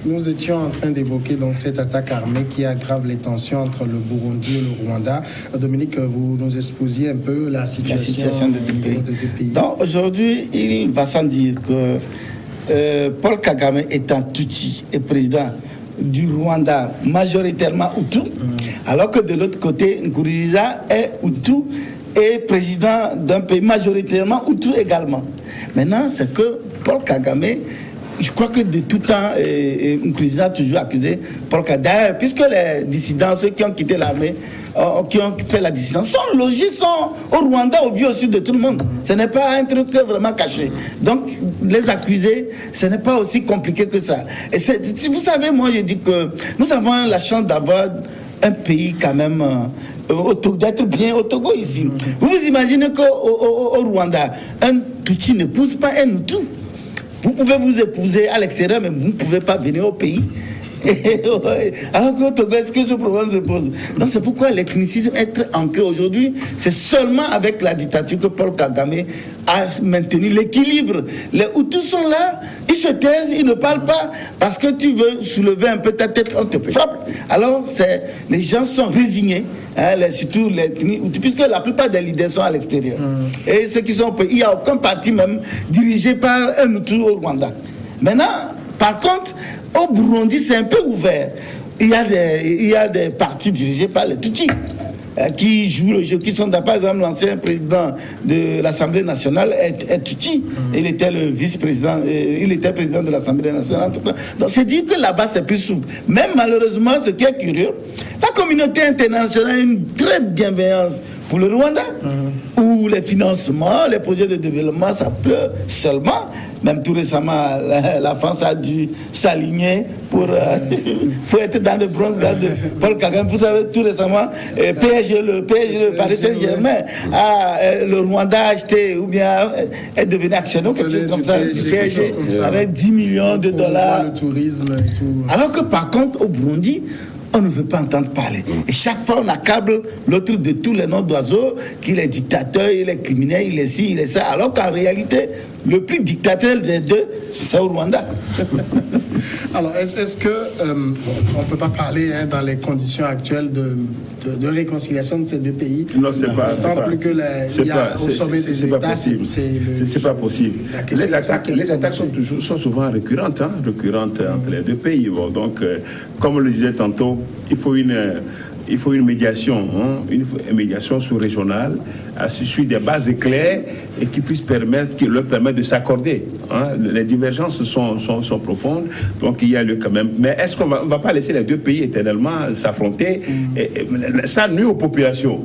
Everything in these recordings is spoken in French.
nous étions en train d'évoquer donc cette attaque armée qui aggrave les tensions entre le Burundi et le Rwanda. Dominique, vous nous exposiez un peu la situation de deux pays. pays. Donc aujourd'hui, il va sans dire que Paul Kagame étant Tutsi et président du Rwanda majoritairement Hutu, alors que de l'autre côté, Nkurunziza est Hutu et président d'un pays majoritairement Hutu également. Maintenant, c'est que Paul Kagame, je crois que de tout temps, Nkurunziza a toujours accusé Paul Kagame. D'ailleurs, puisque les dissidents, ceux qui ont quitté l'armée, qui ont fait la dissidence, sont logés, sont au Rwanda, au vieux au sud de tout le monde. Ce n'est pas un truc vraiment caché. Donc, les accuser, ce n'est pas aussi compliqué que ça. Et si vous savez, moi, je dis que nous avons la chance d'avoir un pays quand même... d'être bien au Togo ici. Vous vous imaginez qu'au Rwanda, un Tutsi n'épouse pas un Hutu. Vous pouvez vous épouser à l'extérieur, mais vous ne pouvez pas venir au pays. Alors qu'au Togo, est-ce que ce problème se pose? Donc c'est pourquoi l'ethnicisme est ancré aujourd'hui. C'est seulement avec la dictature que Paul Kagame a maintenu l'équilibre. Les Hutus sont là, ils se taisent, ils ne parlent pas, parce que tu veux soulever un peu ta tête, on te frappe. Alors les gens sont résignés. Surtout les Hutus, puisque la plupart des leaders sont à l'extérieur. Et ceux qui sont au pays, il n'y a aucun parti même dirigé par un Hutu au Rwanda. Maintenant, par contre, au Burundi, c'est un peu ouvert. Il y a des partis dirigés par les Tutsis qui jouent le jeu, qui sont, par exemple, l'ancien président de l'Assemblée nationale est Tutsi. Il était le vice-président, il était président de l'Assemblée nationale. Donc, c'est dire que là-bas, c'est plus souple. Même malheureusement, ce qui est curieux, la communauté internationale a une très bienveillance pour le Rwanda, où les financements, les projets de développement, ça pleut seulement. Même tout récemment, la France a dû s'aligner pour être dans le bronze de Paul Kagame. Vous savez, tout récemment, PSG, le Paris Saint-Germain, le Rwanda a acheté, ou bien est devenu actionnaire, quelque chose comme ça, PSG, avec 10 millions de dollars. Le tourisme et tout. Alors que par contre, au Burundi, on ne veut pas entendre parler. Et chaque fois, on accable l'autre de tous les noms d'oiseaux, qu'il est dictateur, il est criminel, il est ci, il est ça. Alors qu'en réalité, le plus dictateur des deux, c'est au Rwanda. Alors, est-ce que on ne peut pas parler dans les conditions actuelles de réconciliation de ces deux pays? Non, c'est pas. Plus que au sommet des États, c'est pas possible. Les attaques sont souvent récurrentes, entre les deux pays. Bon, donc, comme on le disait tantôt, il faut une médiation, une médiation sous-régionale, sur des bases claires et qui leur permettre de s'accorder. Les divergences sont profondes, donc il y a lieu quand même. Mais est-ce qu'on va pas laisser les deux pays éternellement s'affronter? Ça nuit aux populations.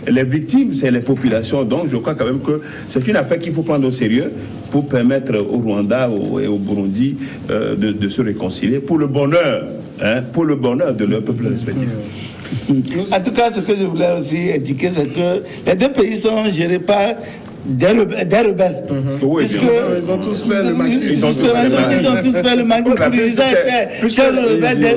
Les victimes, c'est les populations. Donc, je crois quand même que c'est une affaire qu'il faut prendre au sérieux pour permettre au Rwanda et au Burundi de se réconcilier pour le bonheur de leur peuple respectif. En tout cas, ce que je voulais aussi indiquer, c'est que les deux pays sont gérés par des rebelles. Oui, ils ont tous fait le maquis. Ils ont tous fait le maquis. Ils rebelles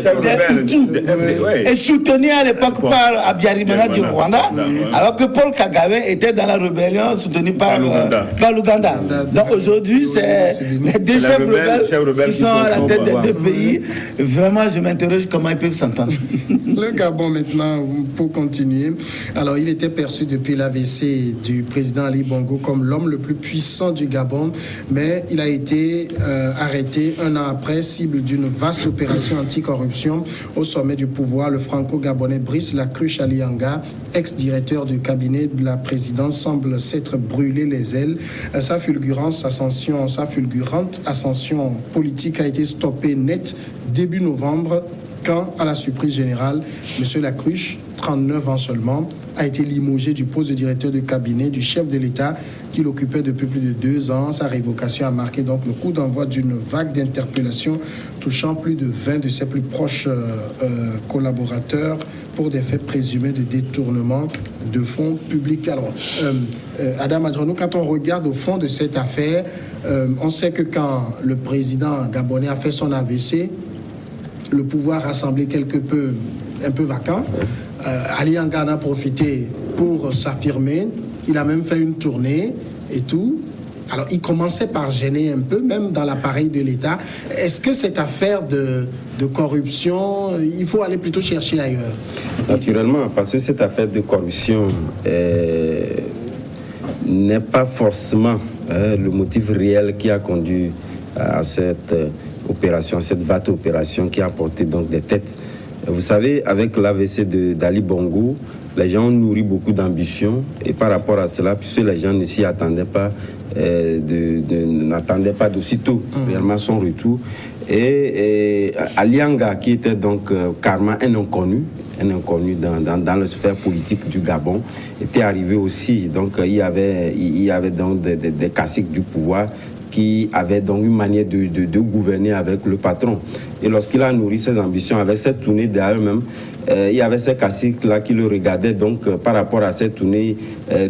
et soutenus à l'époque par Habyarimana du Rwanda, alors que Paul Kagame était dans la rébellion soutenue par l'Ouganda. Donc aujourd'hui, c'est les deux chefs rebelles qui sont à la tête des deux pays. Vraiment, je m'interroge comment ils peuvent s'entendre. Le Gabon maintenant, pour continuer. Alors, il était perçu depuis l'AVC du président Ali Bongo comme l'homme le plus puissant du Gabon, mais il a été arrêté un an après, cible d'une vaste opération anticorruption au sommet du pouvoir. Le franco-gabonais Brice Lacruche Alianga, ex-directeur du cabinet de la présidence, semble s'être brûlé les ailes. Sa fulgurante ascension politique a été stoppée net début novembre, quand, à la surprise générale, M. Lacruche, 39 ans seulement, a été limogé du poste de directeur de cabinet du chef de l'État qu'il occupait depuis plus de 2 ans. Sa révocation a marqué donc le coup d'envoi d'une vague d'interpellations touchant plus de 20 de ses plus proches collaborateurs pour des faits présumés de détournement de fonds publics. Alors, Adam Adjonou, quand on regarde au fond de cette affaire, on sait que quand le président gabonais a fait son AVC, le pouvoir a semblé un peu vacant. Ali Anga en a profité pour s'affirmer. Il a même fait une tournée et tout. alors il commençait par gêner un peu, même dans l'appareil de l'État. Est-ce que cette affaire de corruption, il faut aller plutôt chercher ailleurs? Naturellement, parce que cette affaire de corruption n'est pas forcément le motif réel qui a conduit à cette opération, cette vaste opération qui a apporté donc des têtes. Vous savez, avec l'AVC d'Ali Bongo, les gens ont nourri beaucoup d'ambition et par rapport à cela, puisque les gens ne s'y attendaient pas, n'attendaient pas d'aussitôt réellement son retour. Et Alianga, qui était donc carrément un inconnu dans la sphère politique du Gabon, était arrivé aussi. Donc il y avait donc des caciques du pouvoir qui avaient donc une manière de gouverner avec le patron. Et lorsqu'il a nourri ses ambitions avec cette tournée derrière même, il y avait ces caciques-là qui le regardaient. Donc par rapport à cette tournée,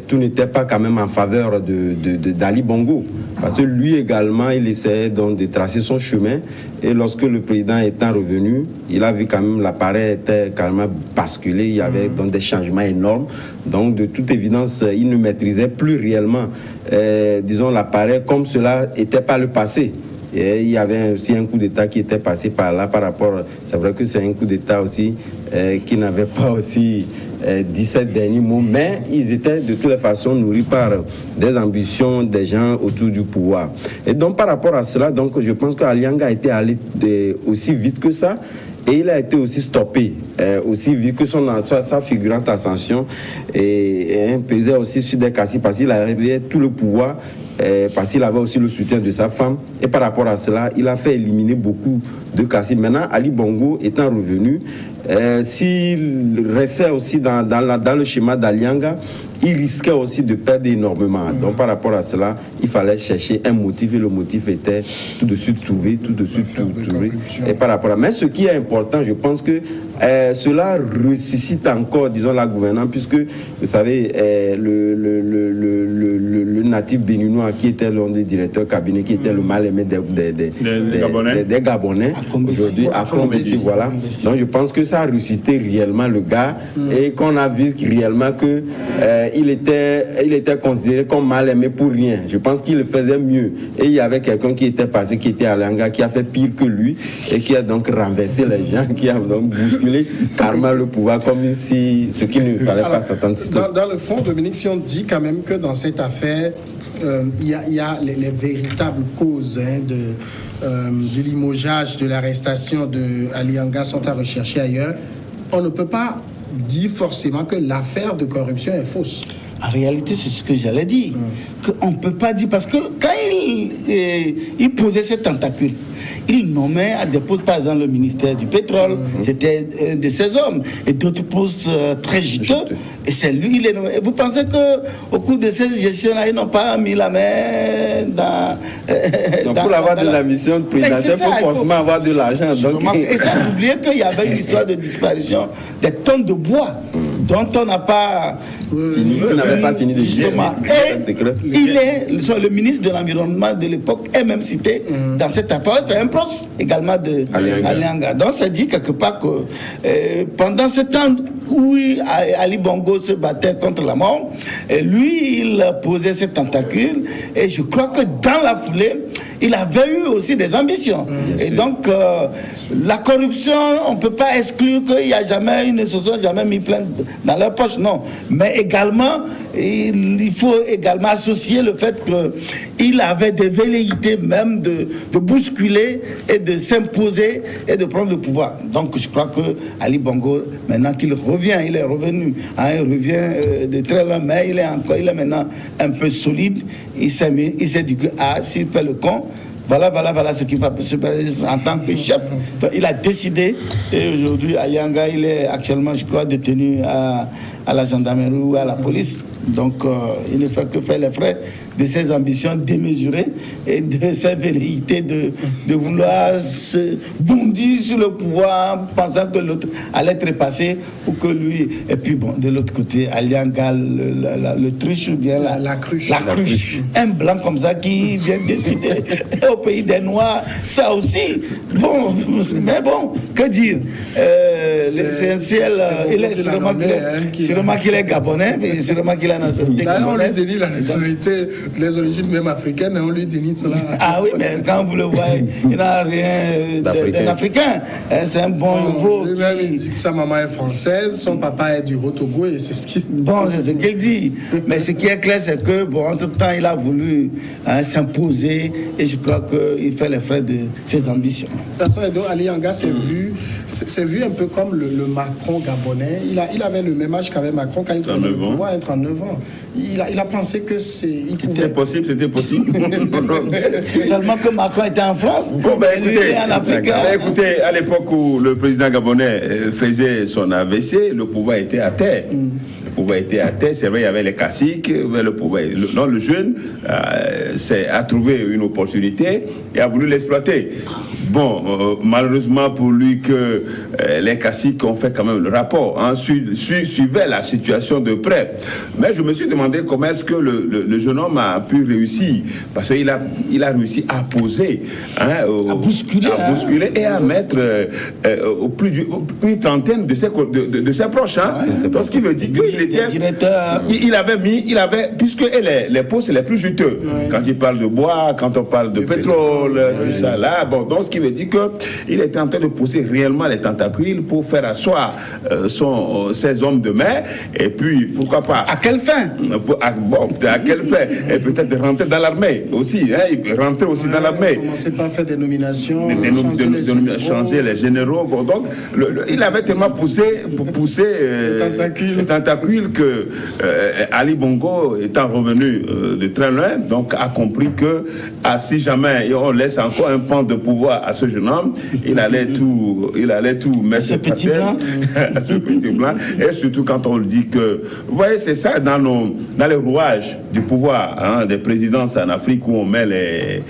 tout n'était pas quand même en faveur d'Ali Bongo. Parce que lui également, il essayait donc de tracer son chemin. Et lorsque le président étant revenu, il a vu quand même l'appareil était carrément basculé. Il y avait donc des changements énormes. Donc de toute évidence, il ne maîtrisait plus réellement, disons, l'appareil comme cela n'était pas le passé. Et il y avait aussi un coup d'État qui était passé par là par rapport... C'est vrai que c'est un coup d'État aussi qui n'avait pas aussi 17 derniers mots, mais ils étaient de toutes les façons nourris par des ambitions des gens autour du pouvoir. Et donc par rapport à cela, donc, je pense qu'Alianga a été allé aussi vite que ça. Et il a été aussi stoppé, aussi vite que sa figurante ascension et pesait aussi sur des caciques parce qu'il avait tout le pouvoir, parce qu'il avait aussi le soutien de sa femme. Et par rapport à cela, il a fait éliminer beaucoup de caciques. Maintenant, Ali Bongo étant revenu, s'il restait aussi dans le schéma d'Alianga, il risquait aussi de perdre énormément. Donc par rapport à cela, il fallait chercher un motif et le motif était tout de suite trouvé, Et par rapport à... Mais ce qui est important, je pense que cela ressuscite encore, disons, la gouvernance, puisque vous savez, le natif béninois qui était l'un des directeurs cabinet, qui était le mal-aimé des Gabonais, aujourd'hui à Combessi, voilà. Donc je pense que ça a ressuscité réellement le gars et qu'on a vu réellement que il était considéré comme mal aimé pour rien. Je pense qu'il le faisait mieux. Et il y avait quelqu'un qui était passé, qui était Alianga, qui a fait pire que lui et qui a donc renversé les gens, qui a donc bousculé carrément le pouvoir comme si ce qui ne fallait pas s'attendre. Dans le fond, Dominique, si on dit quand même que dans cette affaire, il y a les véritables causes du limogeage, de l'arrestation de Alianga sont à rechercher ailleurs, on ne peut pas dit forcément que l'affaire de corruption est fausse. En réalité, c'est ce que j'allais dire. Qu'on ne peut pas dire, parce que quand il posait ses tentacules, il nommait à des postes, par exemple, le ministère du pétrole, c'était de ses hommes, et d'autres postes très juteux, et c'est lui, il les nommait. Et vous pensez qu'au cours de ces gestions-là, ils n'ont pas mis la main dans... pour avoir de la mission de présidentielle, il faut forcément avoir de l'argent. Et ça, vous oubliez qu'il y avait une histoire de disparition des tonnes de bois dont on n'a pas fini, de justement. Et il est le ministre de l'Environnement de l'époque est même cité dans cette affaire. C'est un proche également de Alianga. Donc ça dit quelque part que pendant ce temps où Ali Bongo se battait contre la mort, lui il posait ses tentacules et je crois que dans la foulée il avait eu aussi des ambitions. Et donc, la corruption, on ne peut pas exclure qu'il y a jamais, ils ne se sont jamais mis plein dans leur poche, non. Mais également, il faut également associer le fait qu'il avait des velléités même de bousculer et de s'imposer et de prendre le pouvoir. Donc, je crois que Ali Bongo, maintenant qu'il revient, il est revenu, il revient de très loin, mais il est maintenant un peu solide. Il s'est dit que s'il fait le con, voilà ce qu'il va se passer en tant que chef. Donc, il a décidé, et aujourd'hui, Alianga, il est actuellement, je crois, détenu à la gendarmerie ou à la police. Donc, il ne fait que faire les frais de ses ambitions démesurées et de ses velléités de vouloir se bondir sur le pouvoir, pensant que l'autre allait trépasser ou que lui. Et puis, bon, de l'autre côté, Alianga, le truche ou bien la cruche. Un blanc comme ça qui vient décider au pays des Noirs, ça aussi. Bon, mais bon, que dire l'essentiel, il est sûrement qu'il est gabonais, mais sûrement qu'il a la nationalité gabonaise. On lui dénie la nationalité les origines même africaines, on lui dit cela. Ah oui, mais quand vous le voyez, il n'a rien d'un Africain. C'est un bon nouveau. Lui-même, il dit que sa maman est française, son papa est du Haut-Togo et c'est ce qu'il... Bon, c'est ce qu'il dit. Mais ce qui est clair, c'est que, bon, entre-temps, il a voulu s'imposer et je crois qu'il fait les frais de ses ambitions. De toute façon, Edo Ali Yanga s'est vu un peu comme le Macron gabonais. Il avait le même âge qu'avait Macron quand il prenait le pouvoir, 39 ans. Il a pensé que c'était possible. Seulement que Macron était en France. Bon, écoutez, à l'époque où le président gabonais faisait son AVC, le pouvoir était à terre. Le pouvoir était à terre, c'est vrai, il y avait les caciques, mais le jeune a trouvé une opportunité et a voulu l'exploiter. Bon, malheureusement pour lui que les caciques ont fait quand même le rapport, suivaient la situation de près. Mais je me suis demandé comment est-ce que le jeune homme a pu réussir, parce qu'il a réussi à poser, à bousculer et à mettre une trentaine de ses proches. Donc ce qui veut dire qu'il était directeur. Il avait puisque les postes les plus juteux. Quand il parle de bois, quand on parle de pétrole, tout ça là, bon, donc ce qui veut dire qu'il était en train de pousser réellement les tentacules pour faire asseoir ses hommes de main, et puis pourquoi pas. À quelle fin? À quelle fin? Et peut-être de rentrer dans l'armée aussi. Il peut rentrer aussi dans l'armée. Commencer par faire des nominations, changer les généraux. Bon, donc, il avait tellement poussé les tentacules que Ali Bongo, étant revenu de très loin, donc a compris que si jamais on laisse encore un pan de pouvoir à ce jeune homme, il allait tout mettre ce petit blanc. ce petit blanc. Et surtout quand on le dit que, vous voyez, c'est ça dans les rouages du pouvoir, des présidences en Afrique où on met les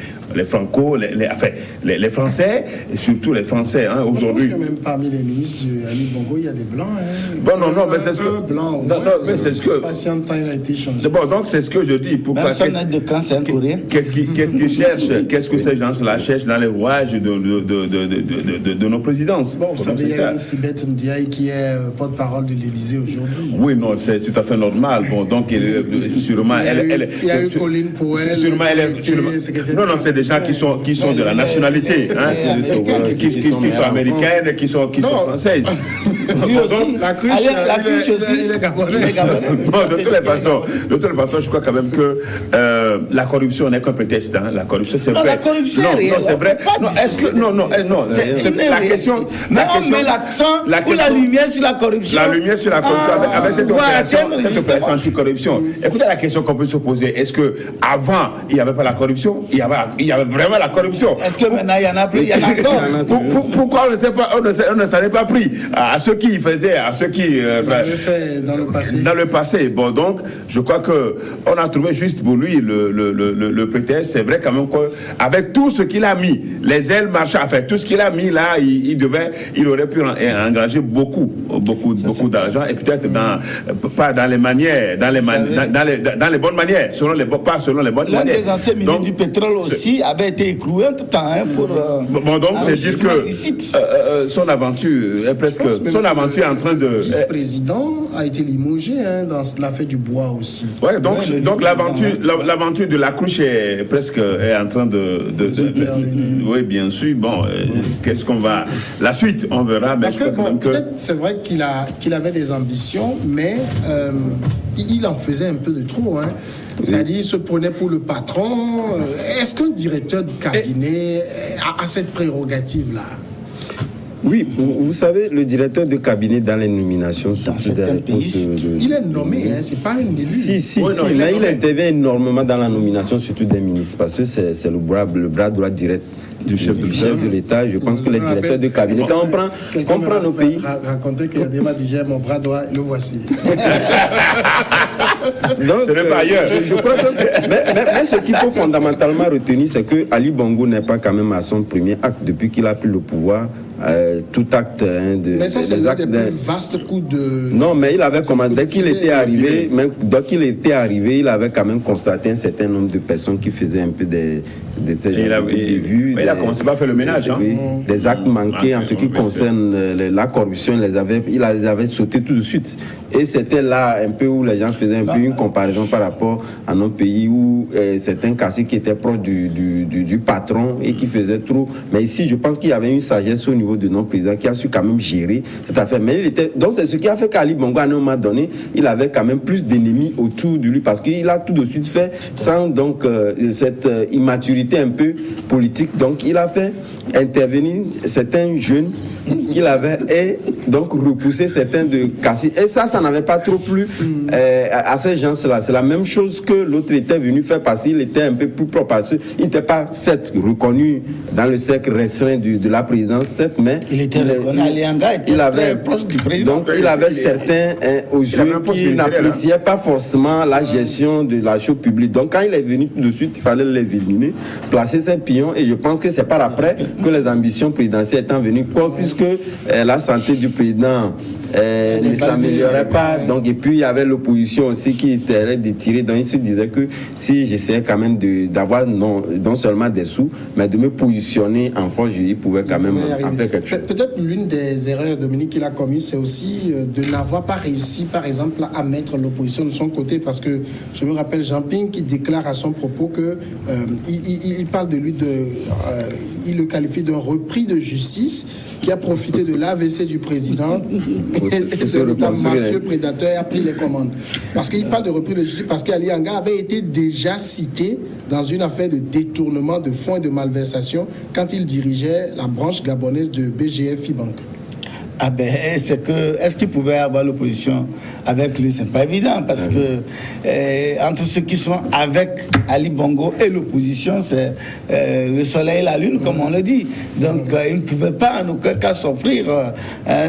Franco, les Français, et surtout les Français aujourd'hui. Je pense que même parmi les ministres de Ali Bongo, il y a des blancs. Bon, non, mais c'est ce que. Mais c'est ce que. Patient temps, il a été changé. Bon, donc c'est ce que je dis. Qu'est-ce qu'ils cherchent? Qu'est-ce que ces gens-là cherchent dans les rouages de nos présidences? Bon, vous savez, il y a une Sibeth Ndiaye qui est porte-parole de l'Élysée aujourd'hui. Oui, non, c'est tout à fait normal. Bon, donc sûrement il y a eu Colline Powell. Sûrement elle est. Non, c'est des gens qui sont de la nationalité, qui sont américaines, qui sont françaises. Lui aussi, la cruche aussi, il est gabonais. Bon, de toutes les façons, je crois quand même que la corruption n'est qu'un prétexte. La corruption, c'est vrai. La corruption, c'est vrai. Non, est-ce que non, c'est la question. On met l'accent ou la lumière sur la corruption. La lumière sur la corruption avec cette opération anticorruption. Écoutez la question qu'on peut se poser. Est-ce que avant il n'y avait pas la corruption? Il y avait vraiment la corruption. Est-ce que maintenant il y en a plus? Il y en a encore. Pourquoi on ne s'en est pas pris à ceux qui faisaient, à ceux qui fait dans le passé. Bon, donc je crois que on a trouvé juste pour lui le prétexte. C'est vrai quand même qu'avec tout ce qu'il a mis, les ailes marchaient, enfin tout ce qu'il a mis là, il aurait pu engager beaucoup d'argent, et peut-être pas dans les manières, dans les bonnes manières, pas selon les bonnes manières. L'un des anciens ministres du pétrole aussi avait été écroué en tout temps pour. Bon, donc c'est dire que son aventure est presque. Son aventure est en train de. Le vice-président a été limogé dans l'affaire du bois aussi. Ouais, donc l'aventure de la cruche est presque en train de oui, bien sûr. Bon, qu'est-ce qu'on va. La suite, on verra. Parce que peut-être c'est vrai qu'il avait des ambitions, mais il en faisait un peu de trop. C'est-à-dire, il se prenait pour le patron. Est-ce qu'un directeur de cabinet a cette prérogative-là? Oui, vous savez, le directeur de cabinet dans les nominations, dans certains pays, il est nommé, c'est pas un élu. Si, mais il intervient énormément dans la nomination, surtout des ministres, parce que c'est le bras droit direct du chef de l'État. Je pense que les directeurs de cabinet, quand on prend nos pays... Raconter qu'il y a des matchs, mon bras droit, le voici. Donc, ce n'est pas ailleurs. Je crois que... mais ce qu'il faut fondamentalement retenir, c'est que Ali Bongo n'est pas quand même à son premier acte depuis qu'il a pris le pouvoir. Tout acte mais ça c'est l'un des plus vastes coups de... Non, mais il avait commandé, dès qu'il était arrivé, il avait quand même constaté un certain nombre de personnes qui faisaient un peu des vues. Il a commencé par faire le ménage. Des actes manqués en ce qui concerne la corruption, il les avait sautés tout de suite. Et c'était là un peu où les gens faisaient un peu une comparaison par rapport à nos pays où certains caciques qui étaient proches du patron et qui faisaient trop. Mais ici, je pense qu'il y avait une sagesse au niveau de nos présidents qui a su quand même gérer cette affaire. Mais donc c'est ce qui a fait qu'Ali Bongo, à un moment donné, il avait quand même plus d'ennemis autour de lui parce qu'il a tout de suite fait sans donc cette immaturité un peu politique. Donc il a fait intervenir certains jeunes qu'il avait et donc repousser certains de Kassi. Et ça n'avait pas trop plu à ces gens-là. C'est la même chose que l'autre était venu faire parce qu'il était un peu plus propre parce qu'il n'était pas certes reconnu dans le cercle restreint de la présidence, certes, mais il était reconnu. Alianga était très proche du président. Donc il avait certains aux yeux qui n'appréciaient pas forcément la gestion de la chose publique. Donc quand il est venu tout de suite, il fallait les éliminer, placer ses pions et je pense que c'est par après que les ambitions présidentielles étant venues, puisque la santé du président ne s'améliorait pas. Donc, et puis il y avait l'opposition aussi qui était de tirer. Donc il se disait que si j'essayais quand même d'avoir non seulement des sous, mais de me positionner en force, il pouvait quand même en faire quelque chose. Peut-être l'une des erreurs, Dominique, qu'il a commises, c'est aussi de n'avoir pas réussi, par exemple, à mettre l'opposition de son côté, parce que je me rappelle Jean Ping qui déclare à son propos que il parle de lui il le qualifie d'un repris de justice qui a profité de l'AVC du président et de l'État mafieux prédateur et a pris les commandes. Parce qu'il parle de repris de justice parce qu'Alianga avait été déjà cité dans une affaire de détournement de fonds et de malversation quand il dirigeait la branche gabonaise de BGF Bank. Ah ben, est-ce qu'il pouvait avoir l'opposition avec lui? C'est pas évident parce que entre ceux qui sont avec Ali Bongo et l'opposition, c'est le soleil et la lune, comme on le dit. Donc, il ne pouvait pas en aucun cas s'offrir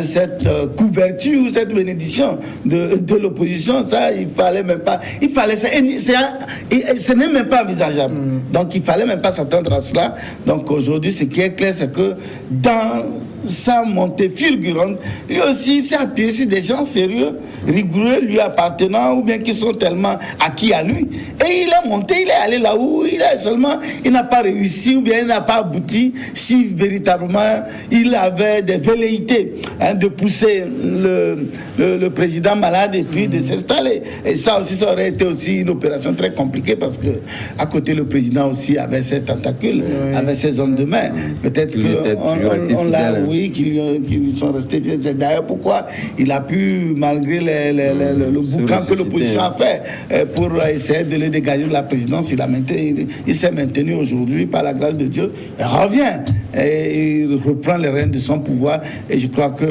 cette couverture, cette bénédiction de l'opposition. Ça, il fallait même pas. Ce n'est même pas envisageable. Donc, il fallait même pas s'attendre à cela. Donc, aujourd'hui, ce qui est clair, c'est que dans sa montée fulgurante, lui aussi s'est appuyé sur des gens sérieux, rigoureux, lui appartenant, ou bien qui sont tellement acquis à lui. Et il est monté, il est allé là où il n'a pas réussi, ou bien il n'a pas abouti, si véritablement il avait des velléités de pousser le président malade et puis de s'installer. Et ça aussi, ça aurait été aussi une opération très compliquée parce que à côté, le président aussi avait ses tentacules, avait ses hommes de main. Peut-être qu'on l'a, qui lui sont restés. C'est d'ailleurs pourquoi il a pu, malgré le boucan que l'opposition a fait pour essayer de le dégager de la présidence, il s'est maintenu aujourd'hui par la grâce de Dieu. Il revient et il reprend les rênes de son pouvoir. Et je crois que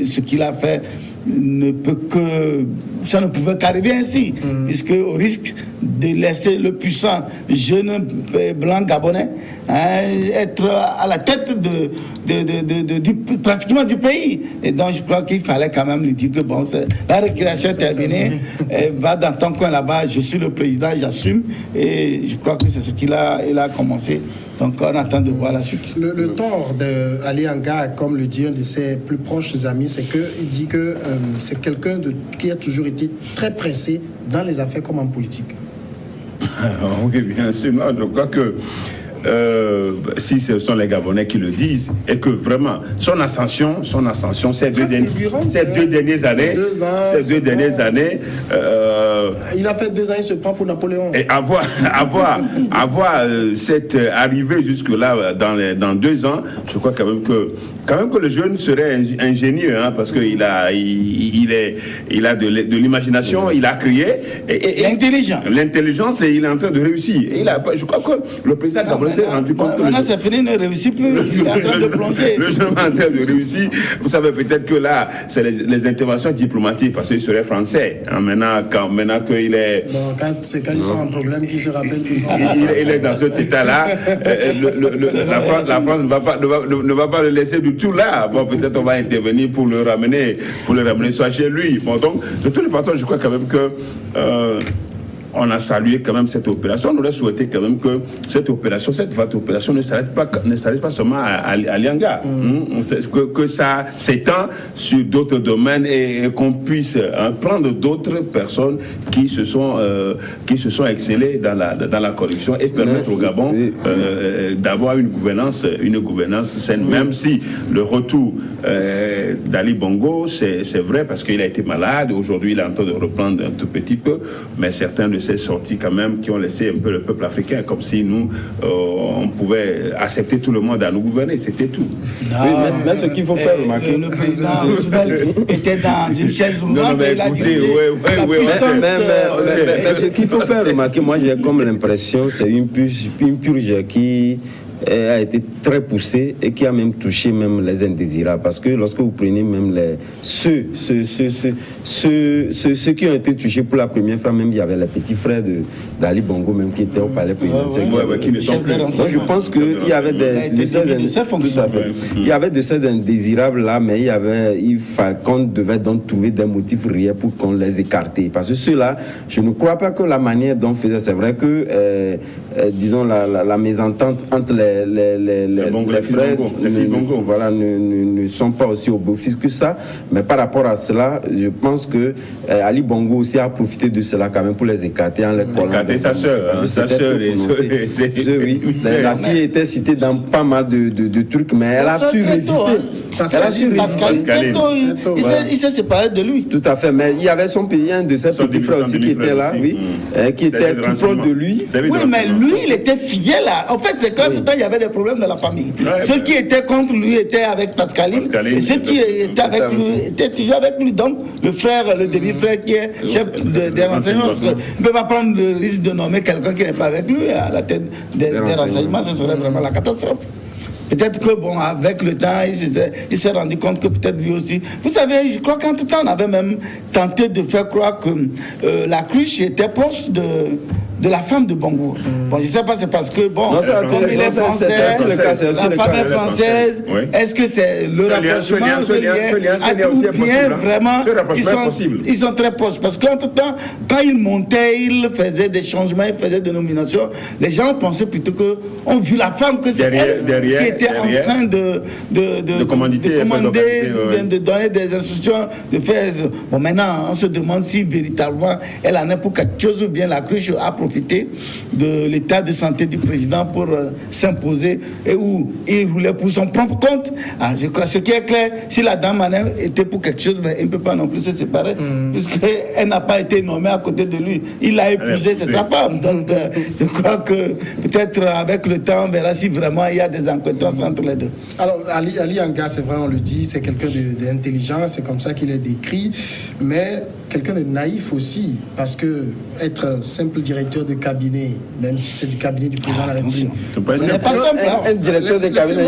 ce qu'il a fait ça ne pouvait qu'arriver ainsi, puisque au risque de laisser le puissant jeune blanc gabonais être à la tête pratiquement du pays. Et donc je crois qu'il fallait quand même lui dire que bon, la récréation est terminée, va dans ton coin là-bas, je suis le président, j'assume, et je crois que c'est ce qu'il a commencé. Donc on attend de voir la suite. Le tort d'Alianga, comme le dit un de ses plus proches amis, c'est qu'il dit que c'est quelqu'un qui a toujours été très pressé dans les affaires comme en politique. Oui, bien sûr. Non, je crois que si ce sont les Gabonais qui le disent, et que vraiment son ascension ces deux dernières années, il a fait 2 ans, il se prend pour Napoléon. Et avoir cette arrivée jusque là dans 2 ans, je crois quand même que le jeune serait ingénieux, parce qu'il a de l'imagination, il a créé et l'intelligence, et il est en train de réussir. Et je crois que le président Gabonais s'est rendu compte que maintenant c'est fini, ne réussit plus. Il est en train de plonger. Le jeune est en train de réussir. Vous savez peut-être que là, c'est les interventions diplomatiques parce qu'il serait français. Maintenant qu'il est. Bon, quand ils sont en problème, qu'ils se rappellent qu'ils sont. Il est dans cet état-là. La France ne va pas le laisser du tout là. Bon, peut-être on va intervenir pour le ramener soit chez lui. Bon, donc, de toute façon, je crois quand même que on a salué quand même cette opération. On aurait souhaité quand même que cette vaste opération ne s'arrête pas seulement à Lianga. Que ça s'étend sur d'autres domaines et qu'on puisse prendre d'autres personnes qui se sont excellées dans la corruption et permettre au Gabon d'avoir une gouvernance saine, même si le retour d'Ali Bongo, c'est vrai parce qu'il a été malade. Aujourd'hui, il est en train de reprendre un tout petit peu, mais certains de ces sorties quand même qui ont laissé un peu le peuple africain, comme si nous, on pouvait accepter tout le monde à nous gouverner, c'était tout. Oui, mais ce qu'il faut faire remarquer... Le président Roosevelt était dans une chaise roulante et il a dit... Mais ce qu'il faut faire remarquer, moi j'ai comme l'impression, c'est une purge qui a été très poussée et qui a même touché même les indésirables, parce que lorsque vous prenez même ceux qui ont été touchés pour la première fois, même il y avait les petits frères d'Ali Bongo même qui étaient au palais présidentiel. Donc je pense qu'il y avait de ces indésirables là, mais qu'on devait donc trouver des motifs réels pour qu'on les écarte, parce que ceux-là, je ne crois pas que la manière dont faisait, c'est vrai que disons la mésentente entre les frères voilà, ne sont pas aussi au beau fils que ça, mais par rapport à cela, je pense que Ali Bongo aussi a profité de cela quand même pour les écarter en les collant. Écarter sa sœur, oui. La fille était citée dans pas mal de trucs, mais elle a su résister. Il s'est séparé de lui. Tout à fait, mais il y avait son pays, un de ses petits frères aussi qui était là, qui était tout proche de lui. Oui, mais lui, il était fidèle. En fait, c'est quand il y avait des problèmes dans la famille. Ceux qui étaient contre lui étaient avec Pascaline, et ceux qui étaient avec lui étaient toujours avec lui. Donc, le frère, le demi-frère qui est chef des renseignements, il ne peut pas prendre le risque de nommer quelqu'un qui n'est pas avec lui à la tête des renseignements. Ce serait vraiment la catastrophe. Peut-être que, bon, avec le temps, il s'est rendu compte que peut-être lui aussi... Vous savez, je crois qu'entre-temps, on avait même tenté de faire croire que la Cruche était proche de la femme de Bongo. Bon, je ne sais pas, c'est parce que, bon, comme il est français, la femme est française, est-ce que c'est le rapprochement, ce lien, à tout bien, vraiment, ils sont très proches. Parce qu'entre-temps, quand il montait, il faisait des changements, il faisait des nominations, les gens pensaient plutôt qu'on vu la femme, que c'est elle qui était en train de commander, de donner des instructions, de faire... Bon, maintenant, on se demande si véritablement elle en est pour quelque chose ou bien la Cruche a profité de l'état de santé du président pour s'imposer et où il voulait pour son propre compte. Je crois, ce qui est clair, si la dame en était pour quelque chose, ben, il ne peut pas non plus se séparer, puisqu'elle n'a pas été nommée à côté de lui. Il l'a épousée, c'est sa femme. Donc, je crois que peut-être avec le temps, on verra si vraiment il y a des incohérences entre les deux. Alors, Ali Anga, c'est vrai, on le dit, c'est quelqu'un d'intelligent, c'est comme ça qu'il est décrit, mais quelqu'un de naïf aussi, parce que être simple directeur de cabinet, même si c'est du cabinet du président de la République, c'est pas simple. Un directeur de cabinet,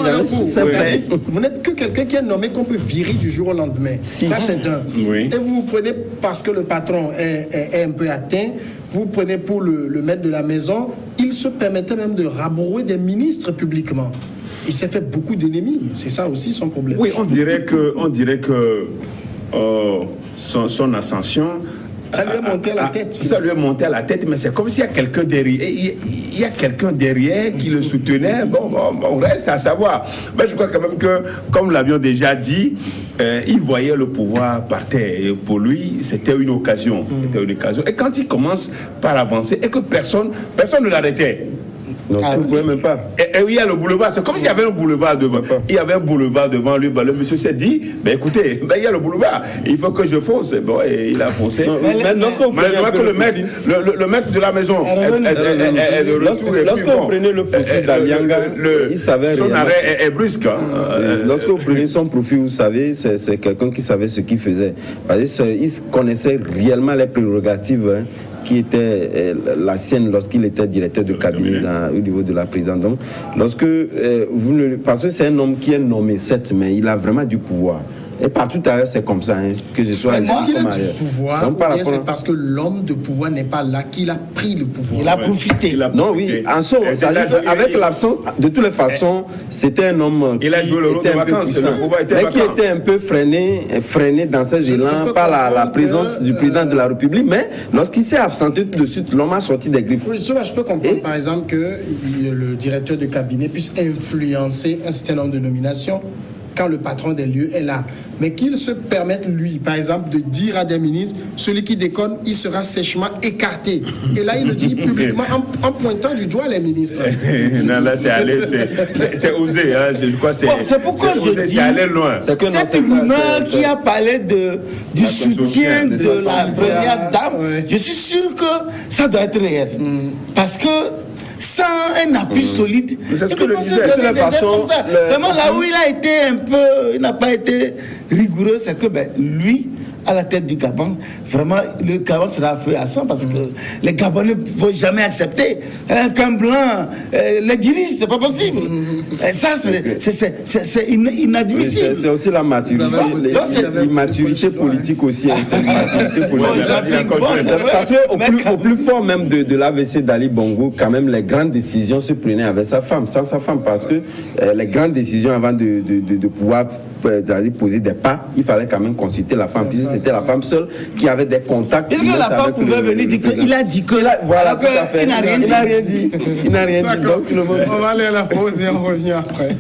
vous n'êtes que quelqu'un qui est nommé qu'on peut virer du jour au lendemain. Ça, c'est d'un. Et vous vous prenez, parce que le patron est un peu atteint, vous prenez pour le maître de la maison, il se permettait même de rabrouer des ministres publiquement. Il s'est fait beaucoup d'ennemis, c'est ça aussi son problème. Oui, on dirait que son ascension... Ça lui est monté à la tête. Ça lui est monté à la tête, mais c'est comme s'il y a quelqu'un derrière. Il y a quelqu'un derrière qui le soutenait. Bon, reste à savoir. Mais je crois quand même que, comme nous l'avions déjà dit, il voyait le pouvoir par terre. Et pour lui, c'était une occasion. C'était une occasion. Et quand il commence par avancer et que personne ne l'arrêtait. Donc, vous ne pouvez même pas. Et il y a le boulevard, c'est comme s'il y avait un boulevard devant. Il y avait un boulevard devant lui. Ben, le monsieur s'est dit, écoutez, il y a le boulevard, il faut que je fonce. Bon, et il a foncé. Mais lorsqu'on prenait le maître de la maison, lorsque vous prenez le profil d'Alianga, il savait son arrêt est brusque. Lorsque vous prenez son profil, vous savez, c'est quelqu'un qui savait ce qu'il faisait. Parce qu'il connaissait réellement les prérogatives qui était la sienne lorsqu'il était directeur de cabinet au niveau de la présidence. Donc, parce que c'est un homme qui est nommé, certes, mais il a vraiment du pouvoir. Et partout ailleurs, c'est comme ça, hein, que ce soit Est-ce qu'il a comme du ailleurs. pouvoir Donc, ou par bien rapport- c'est parce que l'homme de pouvoir n'est pas là qu'il a pris le pouvoir? Il a profité. Non, oui, en somme, Et c'est là, avec il- l'absence, de toutes les façons, c'était un homme Il a joué le rôle était de un peu vacances, puissant, le pouvoir était mais qui vacant. était un peu freiné dans ses Je élans peux par la comprendre présence que, du président de la République. Mais lorsqu'il s'est absenté tout de suite, l'homme a sorti des griffes. Oui, cela, je peux comprendre, par exemple, que le directeur de cabinet puisse influencer un certain nombre de nominations quand le patron des lieux est là. Mais qu'il se permette, lui, par exemple, de dire à des ministres, celui qui déconne, il sera sèchement écarté. Et là, il le dit publiquement en pointant du doigt les ministres. Non, là, c'est allé, c'est osé. Hein, je crois que Bon, c'est pourquoi c'est je osé, dis- c'est allé loin. C'est que non, Cette c'est ça, rumeur c'est- qui a parlé du soutien de la première dame, ouais. je suis sûr que ça doit être réel. Parce que sans un appui solide, Mais c'est ce il que peut je pas se disais. donner De toute des façon, aides comme ça. le- Seulement là où il a été un peu, il n'a pas été rigoureux, c'est que lui, à la tête du Gabon, vraiment, le Gabon sera à feu à sang parce que les Gabonais ne vont jamais accepter qu'un blanc les dirige, c'est pas possible. Et ça, c'est Oui, inadmissible. c'est aussi la maturité, Vous avez- donc c'est- l'immaturité politique aussi. Hein, c'est l'immaturité Bon, politique. j'applique, bon, c'est vrai. Parce qu'au Mais plus, au plus fort même de l'AVC d'Ali Bongo, quand même, les grandes décisions se prenaient avec sa femme, sans sa femme, parce que les grandes décisions avant de pouvoir poser des pas, il fallait quand même consulter la femme, puisque c'était la femme seule qui avait des contacts. Puisque la avec femme pouvait venir dire qu'il a dit que. Voilà, alors tout à fait. il n'a rien dit. Il n'a rien dit. Il n'a rien dit. D'accord. Donc, tout le monde- On va aller à la pause et on revient après.